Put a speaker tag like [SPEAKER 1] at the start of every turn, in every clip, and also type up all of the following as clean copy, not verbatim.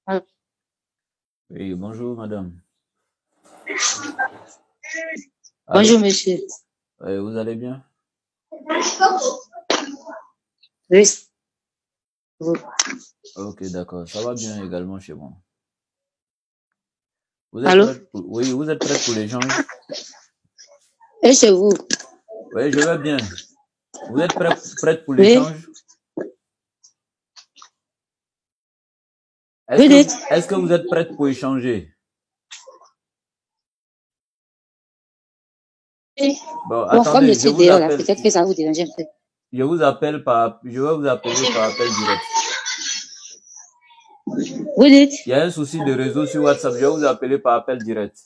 [SPEAKER 1] Ah,
[SPEAKER 2] Oui, bonjour madame.
[SPEAKER 1] bonjour,
[SPEAKER 2] Allô?
[SPEAKER 1] monsieur.
[SPEAKER 2] Vous allez bien?
[SPEAKER 1] Oui, vous.
[SPEAKER 2] Ok, d'accord. Ça va bien également chez moi. Vous êtes
[SPEAKER 1] Allô?
[SPEAKER 2] prête pour... Oui, vous êtes prête pour l'échange?
[SPEAKER 1] Et chez vous?
[SPEAKER 2] Oui, je vais bien. Vous êtes prête pour
[SPEAKER 1] Oui,
[SPEAKER 2] l'échange?
[SPEAKER 1] vous dites?
[SPEAKER 2] Est-ce que vous êtes prête pour échanger?
[SPEAKER 1] Oui.
[SPEAKER 2] Bon,
[SPEAKER 1] Bon, comme je
[SPEAKER 2] attendez,
[SPEAKER 1] suis dehors là, peut-être que ça vous dérange un peu.
[SPEAKER 2] je vais vous appeler par appel direct.
[SPEAKER 1] Vous dites?
[SPEAKER 2] Il y a un souci de réseau sur WhatsApp, je vais vous appeler par appel direct.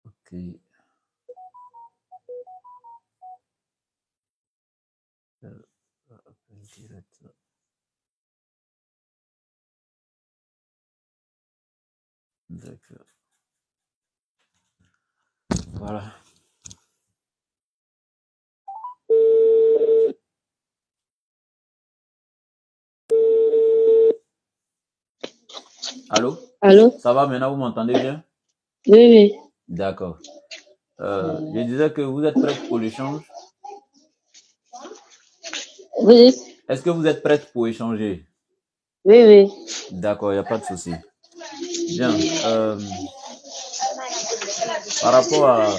[SPEAKER 2] Ok. Appel direct. D'accord. Voilà. Allô?
[SPEAKER 1] Allô?
[SPEAKER 2] Ça va maintenant, vous m'entendez bien?
[SPEAKER 1] Oui, oui.
[SPEAKER 2] D'accord. Je disais que vous êtes prête pour l'échange.
[SPEAKER 1] Vous dites?
[SPEAKER 2] Est-ce que vous êtes prête pour échanger?
[SPEAKER 1] Oui, oui.
[SPEAKER 2] D'accord, il n'y a pas de souci. Bien. Par rapport à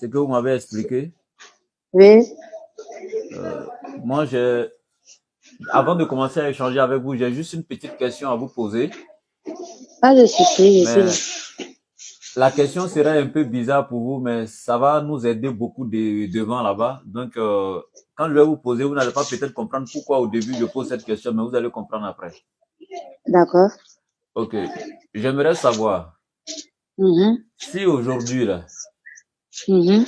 [SPEAKER 2] ce que vous m'avez expliqué,
[SPEAKER 1] Oui.
[SPEAKER 2] moi, avant de commencer à échanger avec vous, j'ai juste une petite question à vous poser.
[SPEAKER 1] Pas de souci, je suis là.
[SPEAKER 2] Mais la question serait un peu bizarre pour vous, mais ça va nous aider beaucoup devant là-bas. Donc, quand je vais vous poser, vous n'allez pas peut-être comprendre pourquoi au début je pose cette question, mais vous allez comprendre après.
[SPEAKER 1] D'accord.
[SPEAKER 2] Ok. J'aimerais savoir
[SPEAKER 1] Mhm.
[SPEAKER 2] si aujourd'hui, là,
[SPEAKER 1] Mhm.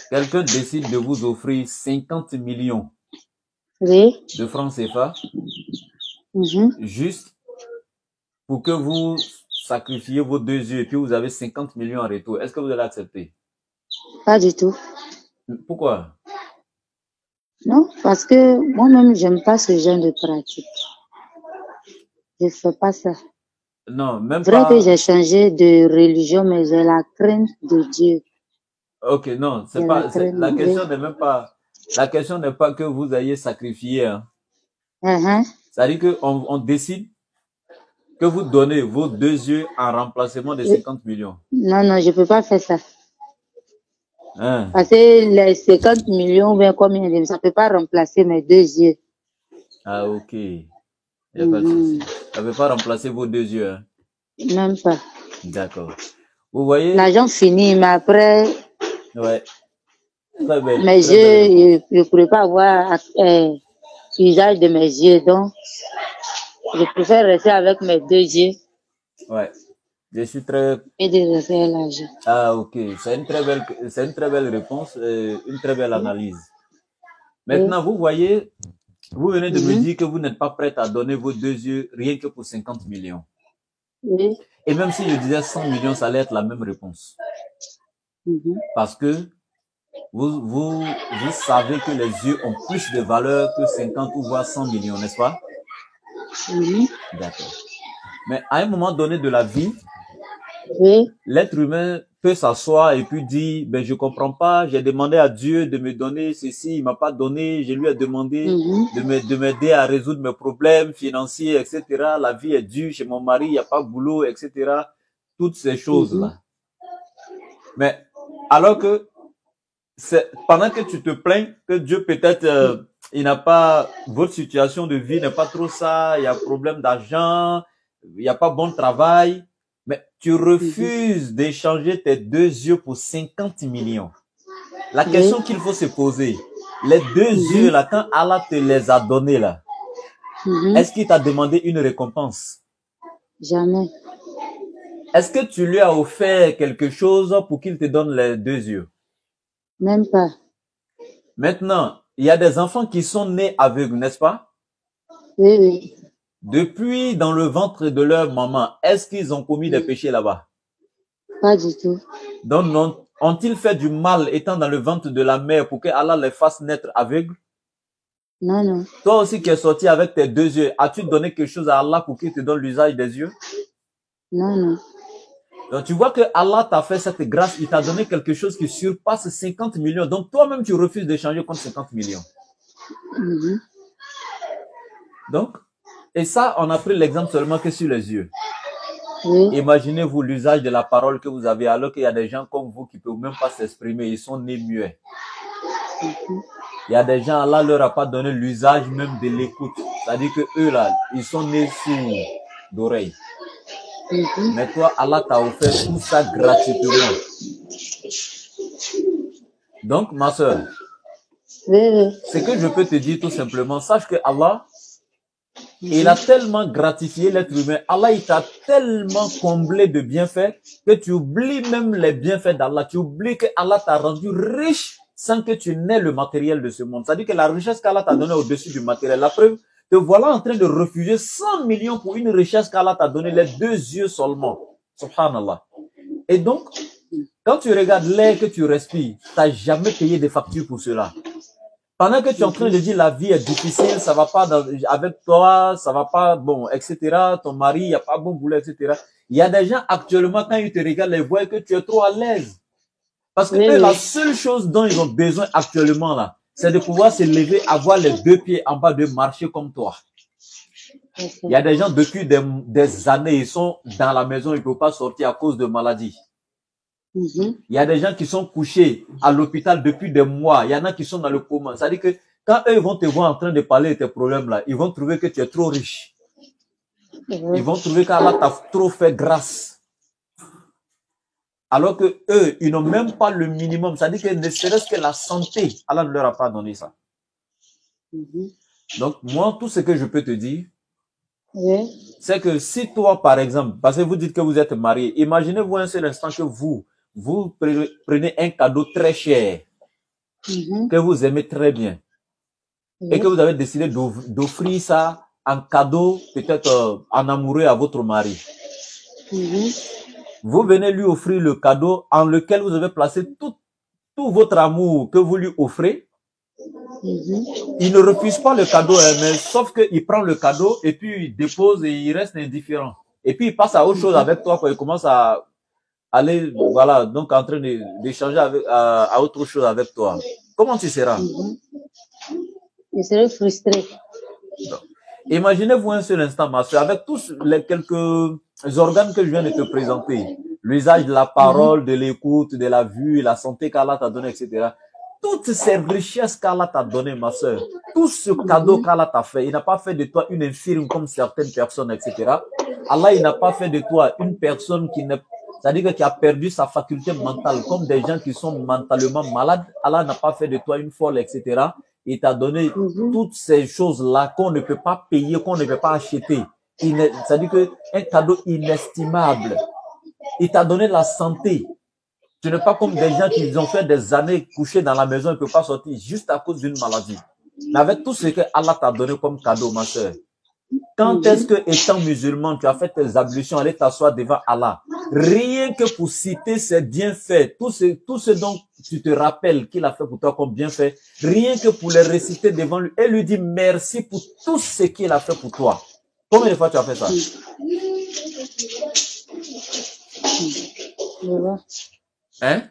[SPEAKER 2] quelqu'un décide de vous offrir 50 millions
[SPEAKER 1] Oui.
[SPEAKER 2] de francs CFA,
[SPEAKER 1] Mhm.
[SPEAKER 2] juste pour que vous sacrifiez vos deux yeux et puis vous avez 50 millions en retour. Est-ce que vous allez accepter?
[SPEAKER 1] Pas du tout.
[SPEAKER 2] Pourquoi?
[SPEAKER 1] Non, parce que moi-même, j'aime pas ce genre de pratique. Je fais pas ça.
[SPEAKER 2] Non, même
[SPEAKER 1] Vrai que
[SPEAKER 2] pas.
[SPEAKER 1] j'ai changé de religion, mais j'ai la crainte de Dieu.
[SPEAKER 2] Ok, non, c'est
[SPEAKER 1] J'ai la
[SPEAKER 2] pas.
[SPEAKER 1] crainte,
[SPEAKER 2] La
[SPEAKER 1] oui.
[SPEAKER 2] question n'est même pas. La question n'est pas que vous ayez sacrifié. Hein.
[SPEAKER 1] Uh-huh.
[SPEAKER 2] C'est-à-dire qu'on décide que vous donnez vos deux yeux en remplacement de 50 millions.
[SPEAKER 1] Non, non, je peux pas faire ça.
[SPEAKER 2] Hein?
[SPEAKER 1] Parce que les 50 millions, ben, combien, ça peut pas remplacer mes deux yeux.
[SPEAKER 2] Ah, ok. Il n'y a pas de souci.
[SPEAKER 1] Mhm.
[SPEAKER 2] Ça ne peut pas remplacer vos deux yeux. Hein.
[SPEAKER 1] Même pas.
[SPEAKER 2] D'accord. Vous voyez?
[SPEAKER 1] L'argent finit, mais après,
[SPEAKER 2] Ouais.
[SPEAKER 1] mes
[SPEAKER 2] Très belle réponse.
[SPEAKER 1] yeux, je ne pourrais pas avoir usage de mes yeux. Donc, je préfère rester avec mes deux yeux
[SPEAKER 2] Ouais. Je suis très.
[SPEAKER 1] et de rester l'argent.
[SPEAKER 2] Ah, ok. C'est une très belle réponse, une très belle
[SPEAKER 1] Oui.
[SPEAKER 2] analyse.
[SPEAKER 1] Oui.
[SPEAKER 2] Maintenant, vous voyez, vous venez de me
[SPEAKER 1] Mhm.
[SPEAKER 2] dire que vous n'êtes pas prête à donner vos deux yeux rien que pour 50 millions.
[SPEAKER 1] Oui.
[SPEAKER 2] Et même si je disais 100 millions, ça allait être la même réponse.
[SPEAKER 1] Mhm.
[SPEAKER 2] Parce que vous savez que les yeux ont plus de valeur que 50 ou voire 100 millions, n'est-ce pas?
[SPEAKER 1] Mhm.
[SPEAKER 2] D'accord. Mais à un moment donné de la vie,
[SPEAKER 1] Oui.
[SPEAKER 2] l'être humain peut s'asseoir et puis dire, ben, je comprends pas, j'ai demandé à Dieu de me donner ceci, il m'a pas donné, je lui ai demandé
[SPEAKER 1] Mhm.
[SPEAKER 2] de m'aider à résoudre mes problèmes financiers, etc. La vie est dure chez mon mari, il n'y a pas de boulot, etc. Toutes ces
[SPEAKER 1] Mhm.
[SPEAKER 2] choses-là. Mais, alors que, c'est pendant que tu te plains que Dieu peut-être il n'a pas, votre situation de vie n'est pas trop ça, il y a problème d'argent, il n'y a pas bon travail, mais tu refuses d'échanger tes 2 yeux pour 50 millions. La question qu'il faut se poser, les 2 yeux là, quand Allah te les a donnés là, est-ce qu'il t'a demandé une récompense?
[SPEAKER 1] Jamais.
[SPEAKER 2] Est-ce que tu lui as offert quelque chose pour qu'il te donne les 2 yeux?
[SPEAKER 1] Même pas.
[SPEAKER 2] Maintenant, il y a des enfants qui sont nés aveugles, n'est-ce pas?
[SPEAKER 1] Oui, oui.
[SPEAKER 2] Depuis dans le ventre de leur maman, est-ce qu'ils ont commis des péchés là-bas?
[SPEAKER 1] Pas du tout.
[SPEAKER 2] Donc, ont-ils fait du mal étant dans le ventre de la mère pour que Allah les fasse naître aveugles?
[SPEAKER 1] Non, non.
[SPEAKER 2] Toi aussi qui es sorti avec tes 2 yeux, as-tu donné quelque chose à Allah pour qu'il te donne l'usage des yeux?
[SPEAKER 1] Non, non.
[SPEAKER 2] Donc, tu vois que Allah t'a fait cette grâce, il t'a donné quelque chose qui surpasse 50 millions. Donc, toi-même, tu refuses d'échanger contre 50 millions. Donc, et ça, on a pris l'exemple seulement que sur les yeux. Oui. Imaginez-vous l'usage de la parole que vous avez, alors qu'il y a des gens comme vous qui ne peuvent même pas s'exprimer, ils sont nés muets. Il y a des gens, Allah leur a pas donné l'usage même de l'écoute. C'est-à-dire que eux là, ils sont nés sourds d'oreilles. Mais toi, Allah t'a offert tout ça gratuitement. Donc, ma soeur, ce que je peux te dire tout simplement, sache que Allah, il a tellement gratifié l'être humain. Allah, il t'a tellement comblé de bienfaits que tu oublies même les bienfaits d'Allah. Tu oublies que Allah t'a rendu riche sans que tu n'aies le matériel de ce monde. C'est-à-dire que la richesse qu'Allah t'a donnée au-dessus du matériel, la preuve, te voilà en train de refuser 100 millions pour une richesse qu'Allah t'a donnée, les 2 yeux seulement. Subhanallah. Et donc, quand tu regardes l'air que tu respires, tu n'as jamais payé des factures pour cela. Pendant que tu es en train de dire la vie est difficile, ça va pas avec toi, ça va pas, bon, etc. Ton mari, il n'y a pas bon boulot, etc. Il y a des gens actuellement, quand ils te regardent, ils voient que tu es trop à l'aise. Parce que eux, la seule chose dont ils ont besoin actuellement là, c'est de pouvoir se lever, avoir les 2 pieds en bas de marcher comme toi. Il y a des gens depuis des années, ils sont dans la maison, ils ne peuvent pas sortir à cause de maladies. Il y a des gens qui sont couchés à l'hôpital depuis des mois. Il y en a qui sont dans le coma. C'est-à-dire que quand eux vont te voir en train de parler de tes problèmes là, ils vont trouver que tu es trop riche. Ils vont trouver qu'Allah t'a trop fait grâce. Alors que eux, ils n'ont même pas le minimum. C'est-à-dire que ne serait-ce que la santé, Allah ne leur a pas donné ça. Donc, moi, tout ce que je peux te dire, c'est que si toi, par exemple, parce que vous dites que vous êtes marié, imaginez-vous un seul instant que vous prenez un cadeau très cher, que vous aimez très bien, et que vous avez décidé d'offrir ça en cadeau, peut-être en amoureux à votre mari. Vous venez lui offrir le cadeau en lequel vous avez placé tout votre amour que vous lui offrez. Il ne refuse pas le cadeau, mais sauf qu'il prend le cadeau et puis il dépose et il reste indifférent. Et puis il passe à autre chose avec toi, quoi. Il commence à aller, voilà, donc en train d'échanger à autre chose avec toi. Comment tu seras?
[SPEAKER 1] Je serai frustré.
[SPEAKER 2] Imaginez-vous un seul instant, ma soeur, avec tous les quelques organes que je viens de te présenter, l'usage de la parole, de l'écoute, de la vue, la santé qu'Allah t'a donné, etc. Toutes ces richesses qu'Allah t'a données, ma soeur, tout ce cadeau qu'Allah t'a fait, il n'a pas fait de toi une infirme comme certaines personnes, etc. Allah, il n'a pas fait de toi une personne c'est-à-dire qui a perdu sa faculté mentale, comme des gens qui sont mentalement malades. Allah n'a pas fait de toi une folle, etc. Il t'a donné toutes ces choses-là qu'on ne peut pas payer, qu'on ne peut pas acheter. C'est-à-dire qu'un cadeau inestimable. Il t'a donné la santé. Tu n'es pas comme des gens qui ont fait des années couchés dans la maison et ne peuvent pas sortir juste à cause d'une maladie. Mais avec tout ce que Allah t'a donné comme cadeau, ma soeur, quand est-ce que, étant musulman, tu as fait tes ablutions, aller t'asseoir devant Allah, rien que pour citer ses bienfaits, tout ce dont tu te rappelles qu'il a fait pour toi comme bienfait, rien que pour les réciter devant lui et lui dire merci pour tout ce qu'il a fait pour toi. Combien de fois tu as fait ça? Hein?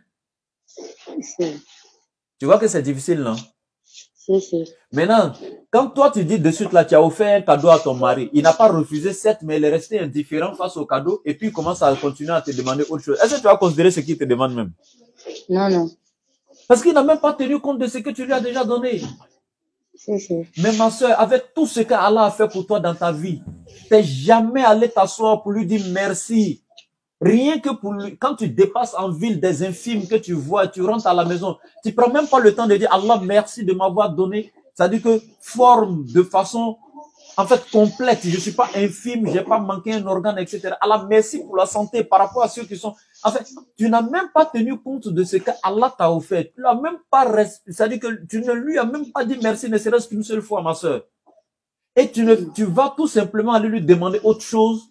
[SPEAKER 2] Tu vois que c'est difficile, non? Maintenant, quand toi tu dis de suite là, tu as offert un cadeau à ton mari, il n'a pas refusé, certes, mais il est resté indifférent face au cadeau et puis il commence à continuer à te demander autre chose. Est-ce que tu as considéré ce qu'il te demande même?
[SPEAKER 1] Non, non.
[SPEAKER 2] Parce qu'il n'a même pas tenu compte de ce que tu lui as déjà donné. Mais ma soeur, avec tout ce qu'Allah a fait pour toi dans ta vie, tu n'es jamais allé t'asseoir pour lui dire merci. Rien que pour lui, quand tu dépasses en ville des infimes que tu vois, tu rentres à la maison, tu prends même pas le temps de dire Allah merci de m'avoir donné. C'est-à-dire que forme de façon en fait complète. Je suis pas infime, j'ai pas manqué un organe, etc. Allah merci pour la santé par rapport à ceux qui sont. En fait, tu n'as même pas tenu compte de ce que Allah t'a offert. Tu l'as même pas c'est-à-dire que tu ne lui as même pas dit merci, ne serait-ce qu'une seule fois, ma soeur. Et tu vas tout simplement aller lui demander autre chose.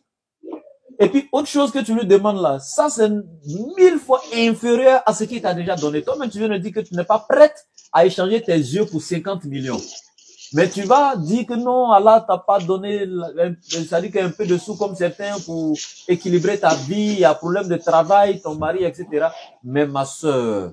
[SPEAKER 2] Et puis, autre chose que tu lui demandes là, ça c'est 1000 fois inférieur à ce qu'il t'a déjà donné. Toi-même, tu viens de dire que tu n'es pas prête à échanger tes yeux pour 50 millions. Mais tu vas dire que non, Allah t'a pas donné, c'est-à-dire qu'un peu de sous comme certains pour équilibrer ta vie, il y a problème de travail, ton mari, etc. Mais ma soeur,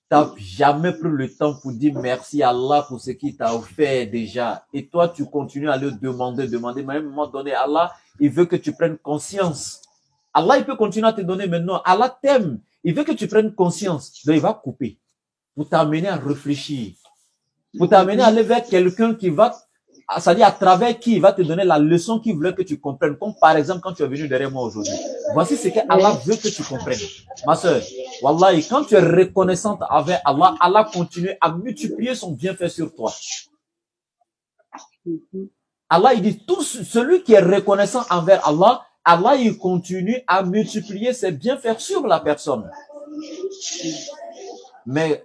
[SPEAKER 2] t'as jamais pris le temps pour dire merci à Allah pour ce qu'il t'a offert déjà. Et toi, tu continues à le demander. Mais à un moment donné, Allah, il veut que tu prennes conscience. Allah, il peut continuer à te donner maintenant. Allah t'aime. Il veut que tu prennes conscience. Donc, il va couper. Pour t'amener à réfléchir. Pour t'amener à aller vers quelqu'un qui va, c'est-à-dire à travers qui il va te donner la leçon qu'il voulait que tu comprennes. Comme par exemple, quand tu es venu derrière moi aujourd'hui. Voici ce que Allah veut que tu comprennes. Ma soeur, Wallahi, quand tu es reconnaissante avec Allah, Allah continue à multiplier son bienfait sur toi. Allah, il dit, tout celui qui est reconnaissant envers Allah, Allah, il continue à multiplier ses bienfaits sur la personne. Mais,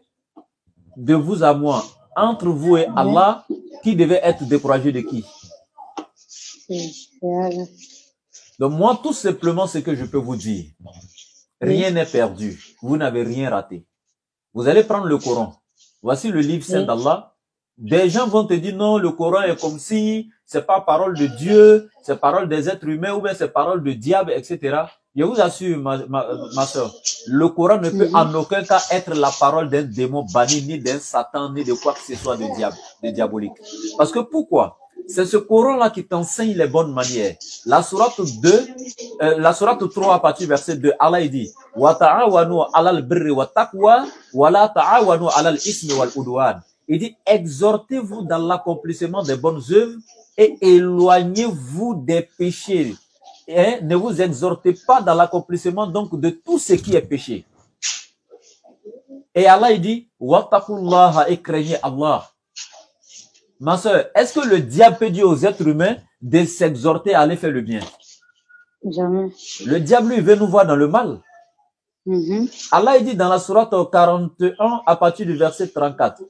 [SPEAKER 2] de vous à moi, entre vous et Allah, qui devait être découragé de qui? Donc moi, tout simplement, ce que je peux vous dire, rien n'est perdu. Vous n'avez rien raté. Vous allez prendre le Coran. Voici le livre saint d'Allah. Des gens vont te dire non, le Coran est comme si c'est pas parole de Dieu, c'est parole des êtres humains ou bien c'est parole de diable, etc. Je vous assure, ma soeur, le Coran ne peut en aucun cas être la parole d'un démon banni, ni d'un Satan, ni de quoi que ce soit de diable, de diabolique. Parce que pourquoi? C'est ce Coran-là qui t'enseigne les bonnes manières. La sourate 2, la sourate 3 à partir du verset 2, Allah dit wa ta'awanu 'alal birri wat taqwa wa la ta'awanu 'alal ismi wal udwan. Il dit exhortez-vous dans l'accomplissement des bonnes œuvres et éloignez-vous des péchés. Et ne vous exhortez pas dans l'accomplissement donc de tout ce qui est péché. Et Allah il dit wattaqullaha, et craignez Allah. Ma soeur, est-ce que le diable peut dire aux êtres humains de s'exhorter à aller faire le bien?
[SPEAKER 1] Jamais.
[SPEAKER 2] Le diable, lui, veut nous voir dans le mal. Allah il dit dans la sourate 41 à partir du verset 34.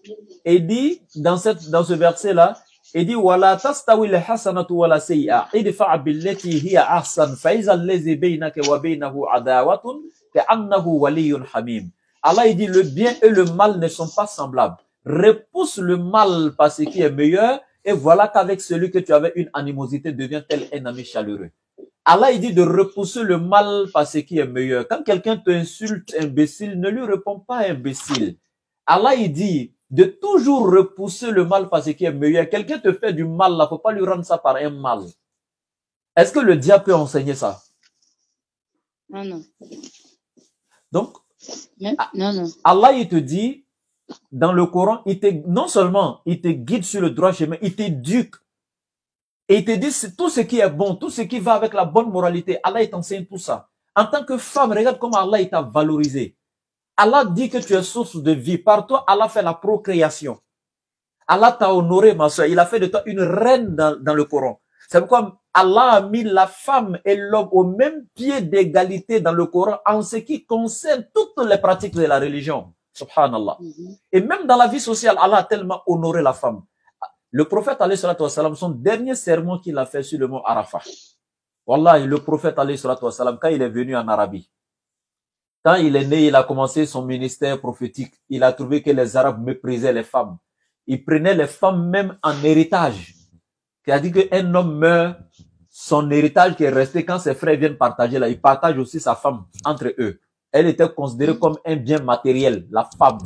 [SPEAKER 2] Et dit dans ce verset-là, il dit wala tastawi al-hasanatu wala sayyi'a idfa' billati hiya ahsan fa iza allazi baynaka wa baynahu adawatun ka'annahu waliyyun hamim. Allah il dit le bien et le mal ne sont pas semblables. Repousse le mal par ce qui est meilleur et voilà qu'avec celui que tu avais une animosité devient tel un ami chaleureux. Allah il dit de repousser le mal par ce qui est meilleur. Quand quelqu'un t'insulte imbécile, ne lui réponds pas imbécile. Allah il dit de toujours repousser le mal par ce qui est meilleur. Quelqu'un te fait du mal, là, faut pas lui rendre ça par un mal. Est-ce que le diable peut enseigner ça?
[SPEAKER 1] Non.
[SPEAKER 2] Donc,
[SPEAKER 1] non.
[SPEAKER 2] Allah il te dit dans le Coran, non seulement il te guide sur le droit chemin, il t'éduque. Et il te dit tout ce qui est bon, tout ce qui va avec la bonne moralité. Allah il t'enseigne tout ça. En tant que femme, regarde comment Allah il t'a valorisé. Allah dit que tu es source de vie. Par toi, Allah fait la procréation. Allah t'a honoré, ma soeur. Il a fait de toi une reine dans le Coran. C'est pourquoi Allah a mis la femme et l'homme au même pied d'égalité dans le Coran en ce qui concerne toutes les pratiques de la religion. Subhanallah. Et même dans la vie sociale, Allah a tellement honoré la femme. Le prophète, alayhi salatu wassalam, son dernier sermon qu'il a fait sur le mont Arafat. Wallahi, le prophète, alayhi salatu wassalam, quand il est venu en Arabie, quand il est né, il a commencé son ministère prophétique. Il a trouvé que les Arabes méprisaient les femmes. Ils prenaient les femmes même en héritage. C'est-à-dire qu'un homme meurt, son héritage qui est resté, quand ses frères viennent partager, là, ils partagent aussi sa femme entre eux. Elle était considérée comme un bien matériel, la femme.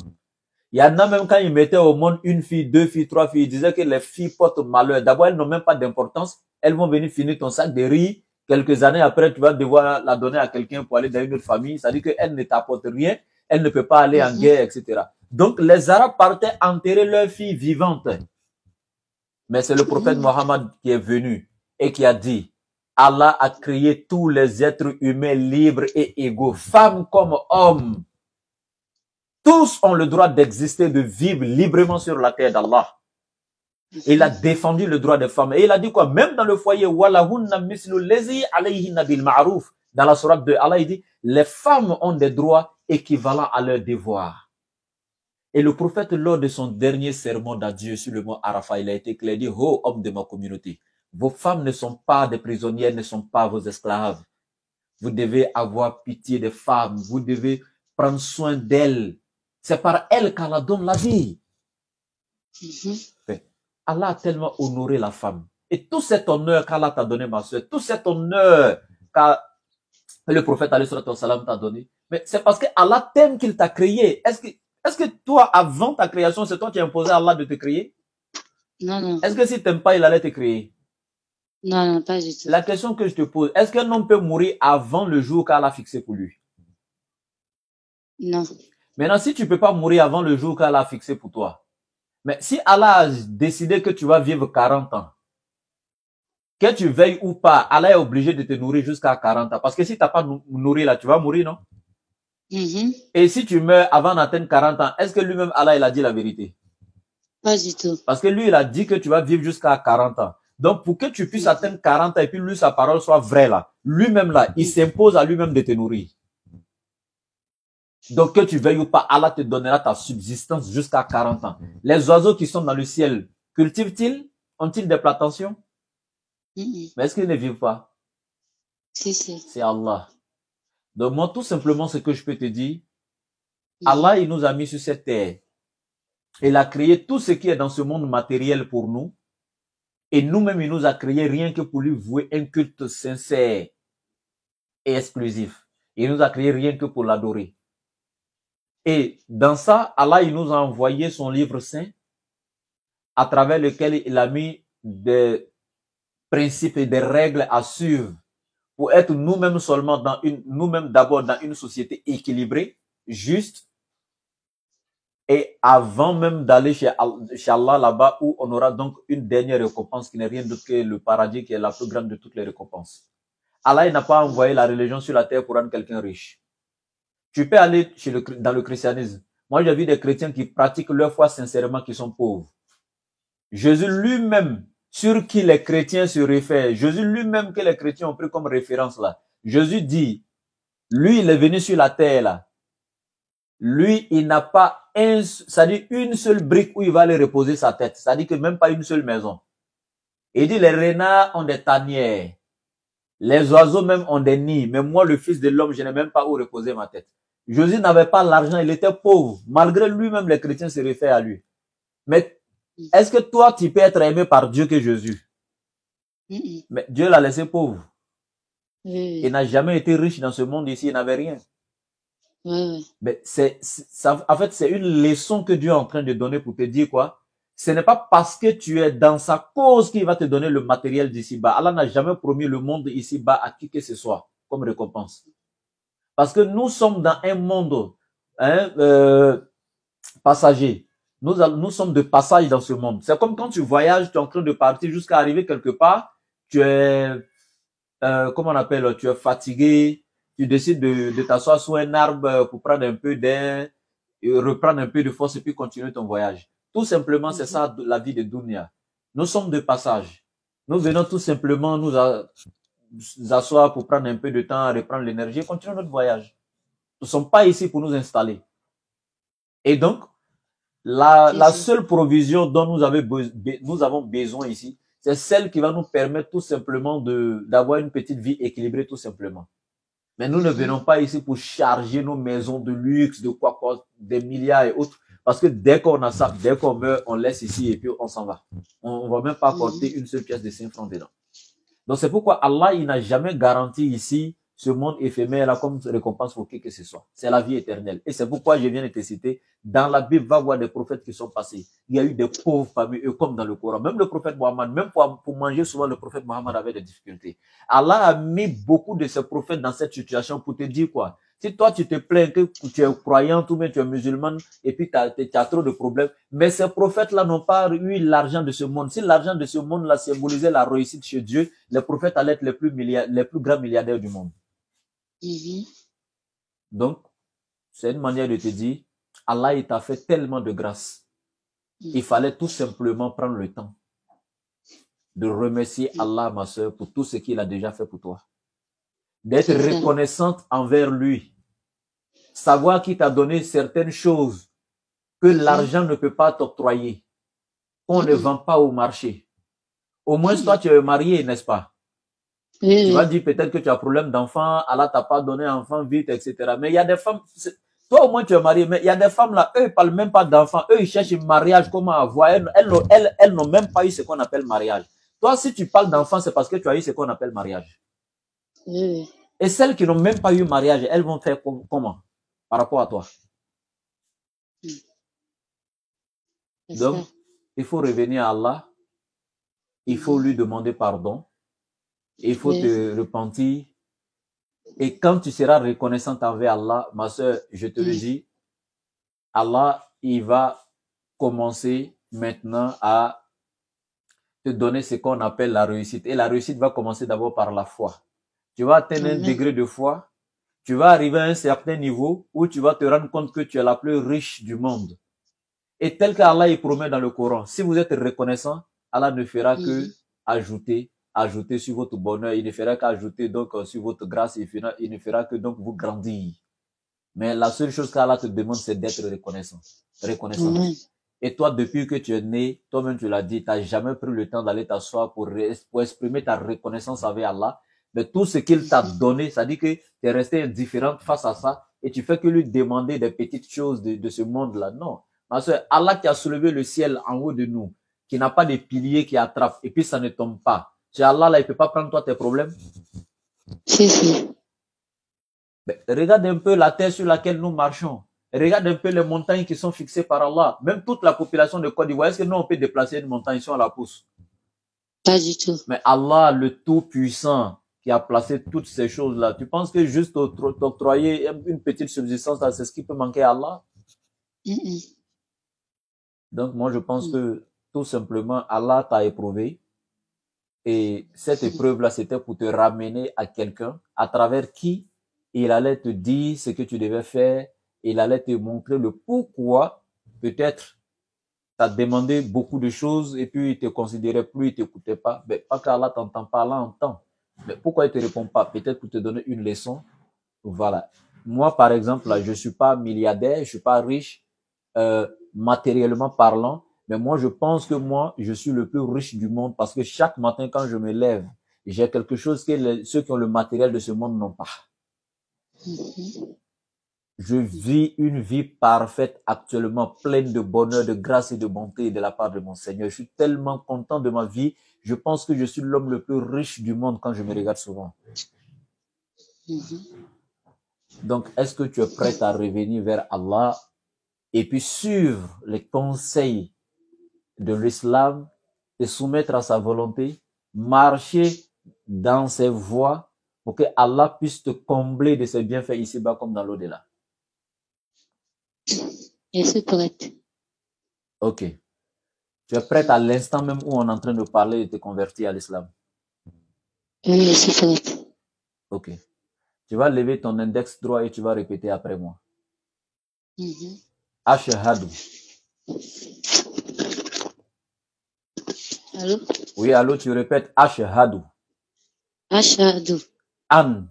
[SPEAKER 2] Il y en a même quand ils mettaient au monde une fille, 2 filles, 3 filles, ils disaient que les filles portent malheur. D'abord, elles n'ont même pas d'importance. Elles vont venir finir ton sac de riz. Quelques années après, tu vas devoir la donner à quelqu'un pour aller dans une autre famille. C'est-à-dire qu'elle ne t'apporte rien. Elle ne peut pas aller en guerre, etc. Donc, les Arabes partaient enterrer leurs filles vivantes. Mais c'est le prophète Mohammed qui est venu et qui a dit, Allah a créé tous les êtres humains libres et égaux, femmes comme hommes. Tous ont le droit d'exister, de vivre librement sur la terre d'Allah. Il a défendu le droit des femmes. Et il a dit quoi? Même dans le foyer, dans la sourate de Allah, il dit, les femmes ont des droits équivalents à leurs devoirs. Et le prophète, lors de son dernier sermon d'adieu sur le mont Arafat, il a été clair, dit, ô hommes de ma communauté, vos femmes ne sont pas des prisonnières, ne sont pas vos esclaves. Vous devez avoir pitié des femmes, vous devez prendre soin d'elles. C'est par elles qu'Allah donne la vie. Allah a tellement honoré la femme. Et tout cet honneur qu'Allah t'a donné, ma soeur, tout cet honneur que le prophète t'a donné, mais c'est parce que Allah t'aime qu'il t'a créé. Est-ce que toi, avant ta création, c'est toi qui as imposé à Allah de te créer?
[SPEAKER 1] Non, non.
[SPEAKER 2] Est-ce que si tu n'aimes pas, il allait te créer?
[SPEAKER 1] Non, non, pas du tout.
[SPEAKER 2] La question que je te pose, est-ce qu'un homme peut mourir avant le jour qu'Allah a fixé pour lui?
[SPEAKER 1] Non.
[SPEAKER 2] Maintenant, si tu ne peux pas mourir avant le jour qu'Allah a fixé pour toi, mais si Allah a décidé que tu vas vivre 40 ans, que tu veilles ou pas, Allah est obligé de te nourrir jusqu'à 40 ans. Parce que si tu n'as pas nourri là, tu vas mourir, non? Et si tu meurs avant d'atteindre 40 ans, est-ce que lui-même, Allah, il a dit la vérité?
[SPEAKER 1] Pas du tout.
[SPEAKER 2] Parce que lui, il a dit que tu vas vivre jusqu'à 40 ans. Donc, pour que tu puisses atteindre 40 ans et puis lui, sa parole soit vraie là, lui-même là, il s'impose à lui-même de te nourrir. Donc, que tu veuilles ou pas, Allah te donnera ta subsistance jusqu'à 40 ans. Les oiseaux qui sont dans le ciel, cultivent-ils? Ont-ils des plantations? Mais est-ce qu'ils ne vivent pas?
[SPEAKER 1] Si, si.
[SPEAKER 2] C'est Allah. Donc, moi, tout simplement, ce que je peux te dire, Allah, il nous a mis sur cette terre. Il a créé tout ce qui est dans ce monde matériel pour nous. Et nous-mêmes, il nous a créé rien que pour lui vouer un culte sincère et exclusif. Il nous a créé rien que pour l'adorer. Et dans ça, Allah, il nous a envoyé son livre saint, à travers lequel il a mis des principes et des règles à suivre pour être nous-mêmes seulement nous-mêmes d'abord dans une société équilibrée, juste, et avant même d'aller chez Allah là-bas où on aura donc une dernière récompense qui n'est rien d'autre que le paradis qui est la plus grande de toutes les récompenses. Allah n'a pas envoyé la religion sur la terre pour rendre quelqu'un riche. Tu peux aller dans le christianisme. Moi, j'ai vu des chrétiens qui pratiquent leur foi sincèrement, qui sont pauvres. Jésus lui-même, sur qui les chrétiens se réfèrent, Jésus lui-même que les chrétiens ont pris comme référence là. Jésus dit, lui, il est venu sur la terre là. Lui, il n'a pas c'est-à-dire une seule brique où il va aller reposer sa tête. C'est-à-dire que même pas une seule maison. Il dit, les renards ont des tanières. Les oiseaux même ont des nids. Mais moi, le Fils de l'homme, je n'ai même pas où reposer ma tête. Jésus n'avait pas l'argent, il était pauvre. Malgré lui-même, les chrétiens se réfèrent à lui. Mais est-ce que toi, tu peux être aimé par Dieu que Jésus? Mais Dieu l'a laissé pauvre. Il n'a jamais été riche dans ce monde ici, il n'avait rien. Mais en fait, c'est une leçon que Dieu est en train de donner pour te dire quoi? Ce n'est pas parce que tu es dans sa cause qu'il va te donner le matériel d'ici-bas. Allah n'a jamais promis le monde ici-bas à qui que ce soit comme récompense. Parce que nous sommes dans un monde passager. Nous sommes de passage dans ce monde. C'est comme quand tu voyages, tu es en train de partir jusqu'à arriver quelque part. Tu es, comment on appelle, tu es fatigué. Tu décides de t'asseoir sous un arbre pour prendre un peu d'air, reprendre un peu de force et puis continuer ton voyage. Tout simplement, c'est ça la vie de Dunya. Nous sommes de passage. Nous venons tout simplement nous asseoir pour prendre un peu de temps, reprendre l'énergie et continuer notre voyage. Nous ne sommes pas ici pour nous installer. Et donc, la seule provision dont nous avons besoin ici, c'est celle qui va nous permettre tout simplement d'avoir une petite vie équilibrée tout simplement. Mais nous ne venons pas ici pour charger nos maisons de luxe, de quoi, des milliards et autres. Parce que dès qu'on a ça, dès qu'on meurt, on laisse ici et puis on s'en va. On ne va même pas apporter une seule pièce de 5 francs dedans. Donc c'est pourquoi Allah, il n'a jamais garanti ici ce monde éphémère là comme récompense pour qui que ce soit. C'est la vie éternelle. Et c'est pourquoi je viens de te citer, dans la Bible, va voir des prophètes qui sont passés. Il y a eu des pauvres parmi eux comme dans le Coran. Même le prophète Mohammed, même pour manger souvent, le prophète Mohammed avait des difficultés. Allah a mis beaucoup de ses prophètes dans cette situation pour te dire quoi? Si toi, tu te plains que tu es croyante ou bien tu es musulmane et puis tu as trop de problèmes, mais ces prophètes-là n'ont pas eu l'argent de ce monde. Si l'argent de ce monde-là symbolisait la réussite chez Dieu, les prophètes allaient être les plus grands milliardaires du monde. Donc, c'est une manière de te dire, Allah, il t'a fait tellement de grâce. Il fallait tout simplement prendre le temps de remercier Allah, ma soeur, pour tout ce qu'il a déjà fait pour toi. D'être reconnaissante envers lui. Savoir qu'il t'a donné certaines choses que l'argent ne peut pas t'octroyer, qu'on ne vend pas au marché. Au moins, toi, tu es marié, n'est-ce pas? Tu vas dire peut-être que tu as un problème d'enfant, Allah t'a pas donné un enfant vite, etc. Mais il y a des femmes, toi au moins tu es marié, mais il y a des femmes là, eux ils parlent même pas d'enfant, eux ils cherchent un mariage, comment avoir, elles n'ont même pas eu ce qu'on appelle mariage. Toi, si tu parles d'enfant, c'est parce que tu as eu ce qu'on appelle mariage. Et celles qui n'ont même pas eu mariage, elles vont faire comment par rapport à toi? Donc, il faut revenir à Allah, il faut lui demander pardon, il faut te repentir. Et quand tu seras reconnaissante envers Allah, ma soeur, je te le dis, Allah, il va commencer maintenant à te donner ce qu'on appelle la réussite. Et la réussite va commencer d'abord par la foi. Tu vas atteindre un degré de foi, tu vas arriver à un certain niveau où tu vas te rendre compte que tu es la plus riche du monde. Et tel qu'Allah il promet dans le Coran, si vous êtes reconnaissant, Allah ne fera que ajouter sur votre bonheur, il ne fera qu'ajouter donc sur votre grâce, il ne fera que donc vous grandir. Mais la seule chose qu'Allah te demande, c'est d'être reconnaissant. Et toi, depuis que tu es né, toi-même tu l'as dit, tu n'as jamais pris le temps d'aller t'asseoir pour exprimer ta reconnaissance avec Allah. Mais tout ce qu'il t'a donné, ça dit que tu es resté indifférent face à ça et tu fais que lui demander des petites choses de ce monde-là. Non. Parce que Allah qui a soulevé le ciel en haut de nous, qui n'a pas de piliers qui attrapent et puis ça ne tombe pas. C'est Allah là, il ne peut pas prendre toi tes problèmes.
[SPEAKER 1] Si.
[SPEAKER 2] Mais regarde un peu la terre sur laquelle nous marchons. Regarde un peu les montagnes qui sont fixées par Allah. Même toute la population de Côte d'Ivoire, est-ce que nous on peut déplacer une montagne si on la pousse?
[SPEAKER 1] Pas du tout.
[SPEAKER 2] Mais Allah, le Tout-Puissant, qui a placé toutes ces choses-là, tu penses que juste t'octroyer une petite subsistance, c'est ce qui peut manquer à Allah? Donc moi je pense que tout simplement Allah t'a éprouvé et cette épreuve-là c'était pour te ramener à quelqu'un à travers qui il allait te dire ce que tu devais faire, il allait te montrer le pourquoi peut-être t'as demandé beaucoup de choses et puis il te considérait plus, il t'écoutait pas. Mais pas qu'Allah t'entend pas, Allah entend. Mais pourquoi il te répond pas? Peut-être pour te donner une leçon. Voilà. Moi par exemple là, je suis pas milliardaire, je suis pas riche matériellement parlant, mais moi je pense que moi je suis le plus riche du monde parce que chaque matin quand je me lève, j'ai quelque chose que ceux qui ont le matériel de ce monde n'ont pas. Je vis une vie parfaite actuellement, pleine de bonheur, de grâce et de bonté de la part de mon Seigneur. Je suis tellement content de ma vie. Je pense que je suis l'homme le plus riche du monde quand je me regarde souvent. Donc, est-ce que tu es prêt à revenir vers Allah et puis suivre les conseils de l'islam, te soumettre à sa volonté, marcher dans ses voies pour que Allah puisse te combler de ses bienfaits ici-bas comme dans l'au-delà?
[SPEAKER 1] Je suis prête.
[SPEAKER 2] Ok. Tu es prête à l'instant même où on est en train de parler et de te convertir à l'islam?
[SPEAKER 1] Oui, je suis prête.
[SPEAKER 2] Ok. Tu vas lever ton index droit et tu vas répéter après moi. Ashhadu.
[SPEAKER 1] Allô?
[SPEAKER 2] Oui, allô, tu répètes Ashhadu.
[SPEAKER 1] Ashhadu.
[SPEAKER 2] An.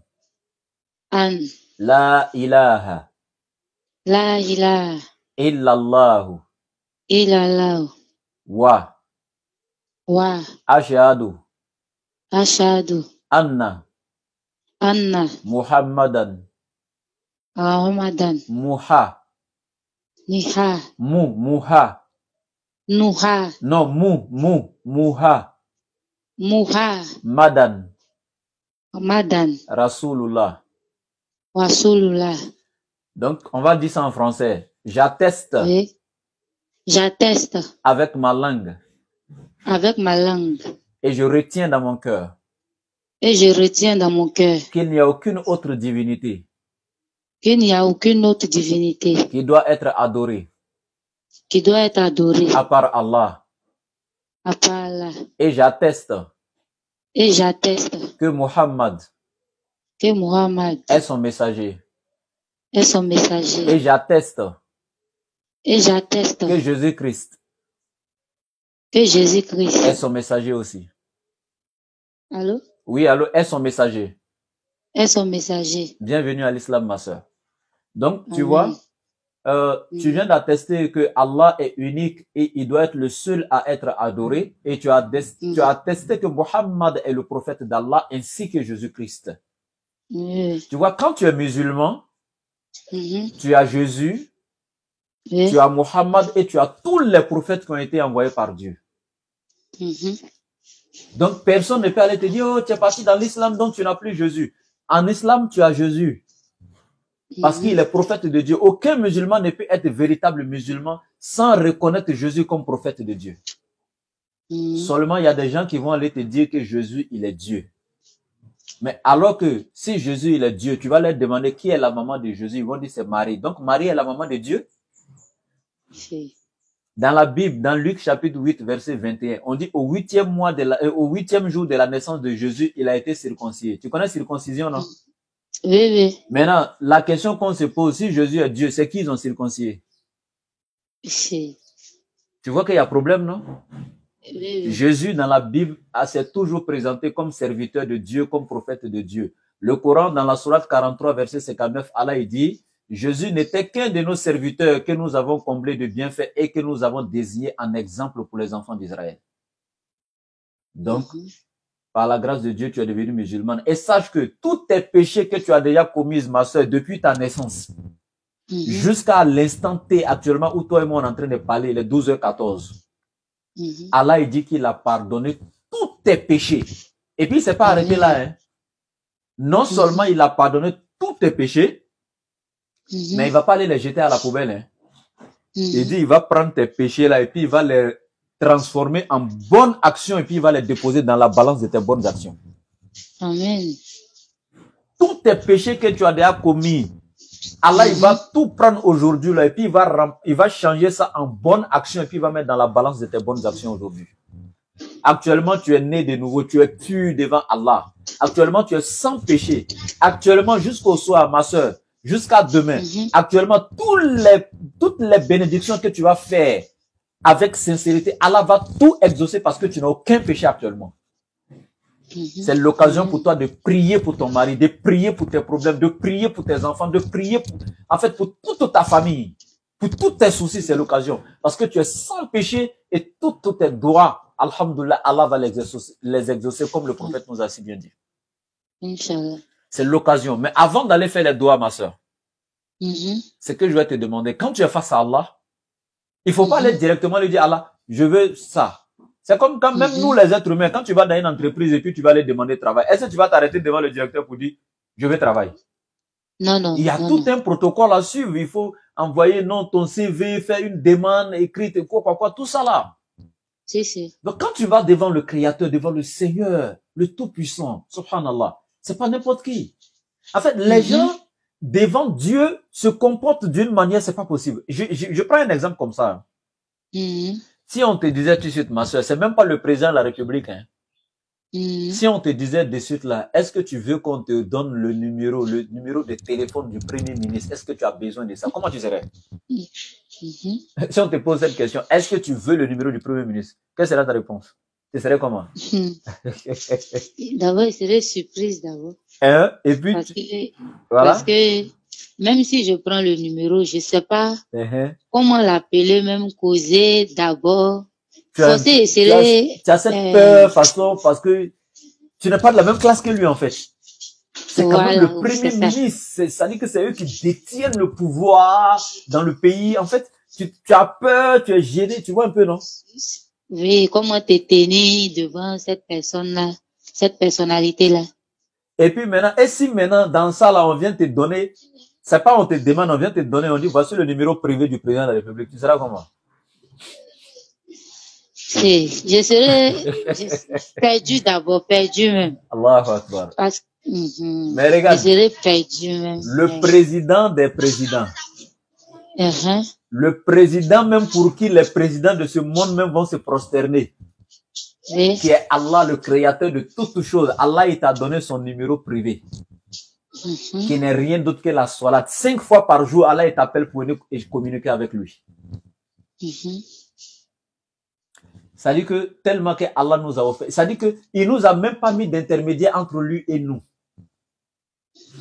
[SPEAKER 2] La ilaha.
[SPEAKER 1] La ilaha.
[SPEAKER 2] Illallahu. Wa. Ashhadu. Anna. Muhammadan. Muha. Muha. Non, Muha. Madan. Rasulullah. Donc, on va dire ça en français. J'atteste.
[SPEAKER 1] Oui. J'atteste.
[SPEAKER 2] Avec ma langue. Et je retiens dans mon cœur.
[SPEAKER 1] Qu'il
[SPEAKER 2] n'y a aucune autre divinité.
[SPEAKER 1] qu'il n'y a aucune autre divinité
[SPEAKER 2] qui doit être adorée
[SPEAKER 1] qui doit être adorée
[SPEAKER 2] à part Allah.
[SPEAKER 1] à part Allah.
[SPEAKER 2] Et j'atteste
[SPEAKER 1] Et j'atteste
[SPEAKER 2] que Muhammad
[SPEAKER 1] que Muhammad
[SPEAKER 2] est son messager.
[SPEAKER 1] est son messager.
[SPEAKER 2] Et j'atteste
[SPEAKER 1] Et j'atteste
[SPEAKER 2] que Jésus-Christ
[SPEAKER 1] que Jésus-Christ
[SPEAKER 2] est son messager aussi.
[SPEAKER 1] allô,
[SPEAKER 2] Oui, allô, est son messager.
[SPEAKER 1] est son messager.
[SPEAKER 2] Bienvenue à l'islam, ma soeur. Donc, tu
[SPEAKER 1] Amen.
[SPEAKER 2] vois, tu viens d'attester que Allah est unique et il doit être le seul à être adoré. Et tu as attesté que Muhammad est le prophète d'Allah ainsi que Jésus-Christ.
[SPEAKER 1] Oui.
[SPEAKER 2] Tu vois, quand tu es musulman,
[SPEAKER 1] Mhm.
[SPEAKER 2] tu as Jésus,
[SPEAKER 1] Oui.
[SPEAKER 2] tu as Muhammad et tu as tous les prophètes qui ont été envoyés par Dieu.
[SPEAKER 1] Mhm.
[SPEAKER 2] Donc, personne ne peut aller te dire, oh, tu es parti dans l'islam, donc tu n'as plus Jésus. En islam, tu as Jésus. Parce qu'il est prophète de Dieu. Aucun musulman ne peut être véritable musulman sans reconnaître Jésus comme prophète de Dieu. Seulement, il y a des gens qui vont aller te dire que Jésus, il est Dieu. Mais alors que si Jésus, il est Dieu, tu vas leur demander qui est la maman de Jésus. Ils vont dire c'est Marie. Donc, Marie est la maman de Dieu.
[SPEAKER 1] Si.
[SPEAKER 2] Dans la Bible, dans Luc chapitre 8, verset 21, on dit au 8e jour de la naissance de Jésus, il a été circoncis. Tu connais circoncision, non?
[SPEAKER 1] Oui, oui.
[SPEAKER 2] Maintenant, la question qu'on se pose, si Jésus est Dieu, c'est qui ils ont circoncis?
[SPEAKER 1] Si.
[SPEAKER 2] Tu vois qu'il y a problème, non?
[SPEAKER 1] Oui, oui.
[SPEAKER 2] Jésus, dans la Bible, s'est toujours présenté comme serviteur de Dieu, comme prophète de Dieu. Le Coran, dans la sourate 43, verset 59, Allah il dit, Jésus n'était qu'un de nos serviteurs que nous avons comblé de bienfaits et que nous avons désigné en exemple pour les enfants d'Israël. Donc, par la grâce de Dieu, tu es devenu musulmane. Et sache que tous tes péchés que tu as déjà commis, ma soeur, depuis ta naissance, jusqu'à l'instant T actuellement où toi et moi on est en train de parler, les 12h14, Allah il dit qu'il a pardonné tous tes péchés. Et puis il s'est pas arrêté là. Hein. Non seulement il a pardonné tous tes péchés, mais il va pas aller les jeter à la poubelle. Hein. Il dit il va prendre tes péchés là et puis il va les transformer en bonnes actions et puis il va les déposer dans la balance de tes bonnes actions.
[SPEAKER 1] Amen.
[SPEAKER 2] Tous tes péchés que tu as déjà commis, Allah il va tout prendre aujourd'hui là et puis il va changer ça en bonnes actions et puis il va mettre dans la balance de tes bonnes actions aujourd'hui. Actuellement, tu es né de nouveau, tu es pur devant Allah. Actuellement, tu es sans péché. Actuellement, jusqu'au soir, ma soeur, jusqu'à demain, actuellement, toutes les bénédictions que tu vas faire avec sincérité, Allah va tout exaucer parce que tu n'as aucun péché actuellement. C'est l'occasion pour toi de prier pour ton mari, de prier pour tes problèmes, de prier pour tes enfants, de prier pour toute ta famille. Pour tous tes soucis, c'est l'occasion. Parce que tu es sans péché et tous tes droits, alhamdoulilah, Allah va les exaucer comme le prophète nous a si bien dit.
[SPEAKER 1] Inch'Allah.
[SPEAKER 2] C'est l'occasion. Mais avant d'aller faire les doigts, ma soeur, c'est que je vais te demander, quand tu es face à Allah, il faut pas aller directement lui dire, Allah, je veux ça. C'est comme quand même nous les êtres humains, quand tu vas dans une entreprise et puis tu vas aller demander travail, est-ce que tu vas t'arrêter devant le directeur pour dire, je veux travailler?
[SPEAKER 1] Non, non.
[SPEAKER 2] Il y a tout un protocole à suivre. Il faut envoyer ton CV, faire une demande écrite, quoi, tout ça là.
[SPEAKER 1] Si.
[SPEAKER 2] Donc quand tu vas devant le Créateur, devant le Seigneur, le Tout-Puissant, subhanallah, c'est pas n'importe qui. En fait, les gens devant Dieu se comportent d'une manière, c'est pas possible. Je prends un exemple comme ça. Si on te disait tout de suite, ma soeur, c'est même pas le président de la République, hein. Si on te disait de suite là, est-ce que tu veux qu'on te donne le numéro de téléphone du Premier ministre? Est-ce que tu as besoin de ça? Comment tu serais? Si on te pose cette question, est-ce que tu veux le numéro du Premier ministre? Quelle serait ta réponse? Tu serais comment?
[SPEAKER 1] D'abord, il serait surprise d'abord.
[SPEAKER 2] Et puis,
[SPEAKER 1] parce que même si je prends le numéro, je sais pas comment l'appeler, même causer d'abord. Tu as
[SPEAKER 2] cette peur parce que tu n'es pas de la même classe que lui en fait. C'est quand même le Premier ministre. Ça dit que c'est eux qui détiennent le pouvoir dans le pays. En fait, tu as peur, tu es gêné, tu vois un peu, non?
[SPEAKER 1] Oui, comment te tenir devant cette personne-là, cette personnalité-là.
[SPEAKER 2] Et puis maintenant, si maintenant dans ça là on vient te donner, c'est pas on te demande, on vient te donner, on dit voici le numéro privé du président de la République. Tu seras comment?
[SPEAKER 1] Je serais perdu d'abord, perdu même.
[SPEAKER 2] Allahu Akbar. Mais regarde,
[SPEAKER 1] je serais perdu même.
[SPEAKER 2] Le président des présidents. Le président même pour qui les présidents de ce monde même vont se prosterner. Qui est Allah, le créateur de toutes choses. Allah, il t'a donné son numéro privé. Qui n'est rien d'autre que la salat. 5 fois par jour, Allah, il t'appelle pour communiquer avec lui. Ça dit que tellement que Allah nous a offert. Ça dit que il nous a même pas mis d'intermédiaire entre lui et nous.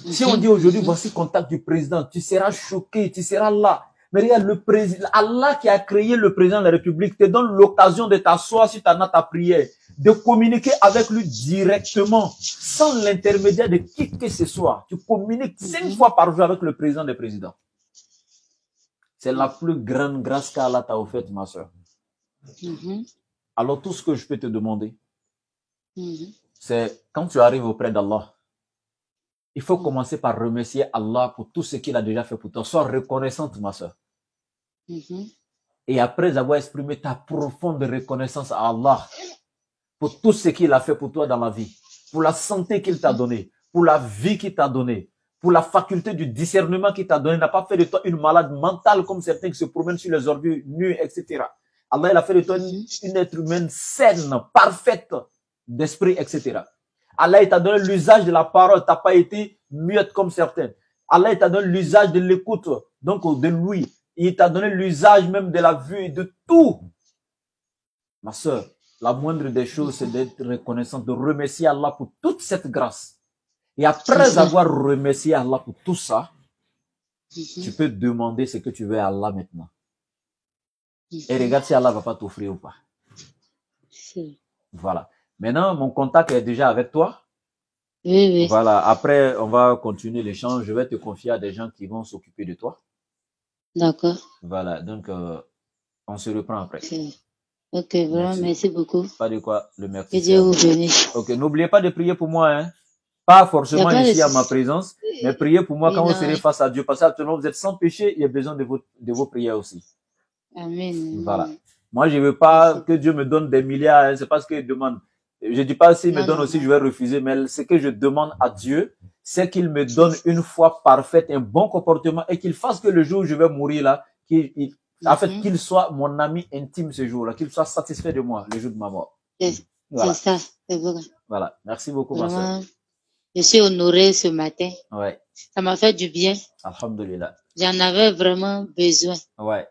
[SPEAKER 2] Si on dit aujourd'hui, voici le contact du président, tu seras choqué, tu seras là. Mais regarde, le président, Allah qui a créé le président de la République te donne l'occasion de t'asseoir si tu en as ta prière, de communiquer avec lui directement, sans l'intermédiaire de qui que ce soit. Tu communiques 5 fois par jour avec le président des présidents. C'est la plus grande grâce qu'Allah t'a offerte, ma soeur. Alors tout ce que je peux te demander, c'est quand tu arrives auprès d'Allah, il faut commencer par remercier Allah pour tout ce qu'il a déjà fait pour toi. Sois reconnaissante, ma soeur. Et après avoir exprimé ta profonde reconnaissance à Allah pour tout ce qu'il a fait pour toi dans la vie, pour la santé qu'il t'a donnée, pour la vie qu'il t'a donnée, pour la faculté du discernement qu'il t'a donné, il n'a pas fait de toi une malade mentale comme certains qui se promènent sur les ordures nus, etc. Allah, il a fait de toi une être humaine saine, parfaite d'esprit, etc. Allah, il t'a donné l'usage de la parole, tu n'as pas été muette comme certains. Allah, il t'a donné l'usage de l'écoute, donc de l'ouïe. Il t'a donné l'usage même de la vue et de tout. Ma soeur, la moindre des choses, c'est d'être reconnaissante, de remercier Allah pour toute cette grâce. Et après avoir remercié Allah pour tout ça, tu peux demander ce que tu veux à Allah maintenant. Et regarde si Allah ne va pas t'offrir ou pas. Voilà. Maintenant, mon contact est déjà avec toi.
[SPEAKER 1] Oui.
[SPEAKER 2] Voilà. Après, on va continuer l'échange. Je vais te confier à des gens qui vont s'occuper de toi.
[SPEAKER 1] D'accord.
[SPEAKER 2] Voilà. Donc, on se reprend après.
[SPEAKER 1] Ok, vraiment, merci beaucoup.
[SPEAKER 2] Pas de quoi, le merci.
[SPEAKER 1] Que Dieu vous bénisse.
[SPEAKER 2] Ok, n'oubliez pas de prier pour moi, hein. Pas forcément ici à ma présence, mais priez pour moi quand vous serez face à Dieu. Parce qu'actuellement, vous êtes sans péché, il y a besoin de vos prières aussi.
[SPEAKER 1] Amen.
[SPEAKER 2] Voilà. Moi, je ne veux pas que Dieu me donne des milliards, hein. C'est pas ce qu'il demande. Je ne dis pas s'il me donne aussi, je vais refuser, mais ce que je demande à Dieu, c'est qu'il me donne une foi parfaite, un bon comportement et qu'il fasse que le jour où je vais mourir là, en fait, qu'il soit mon ami intime ce jour-là, qu'il soit satisfait de moi le jour de ma mort.
[SPEAKER 1] Voilà. C'est ça, c'est vrai.
[SPEAKER 2] Voilà. Merci beaucoup, ma soeur.
[SPEAKER 1] Je suis honorée ce matin.
[SPEAKER 2] Ouais.
[SPEAKER 1] Ça m'a fait du bien.
[SPEAKER 2] Alhamdulillah.
[SPEAKER 1] J'en avais vraiment besoin.
[SPEAKER 2] Ouais.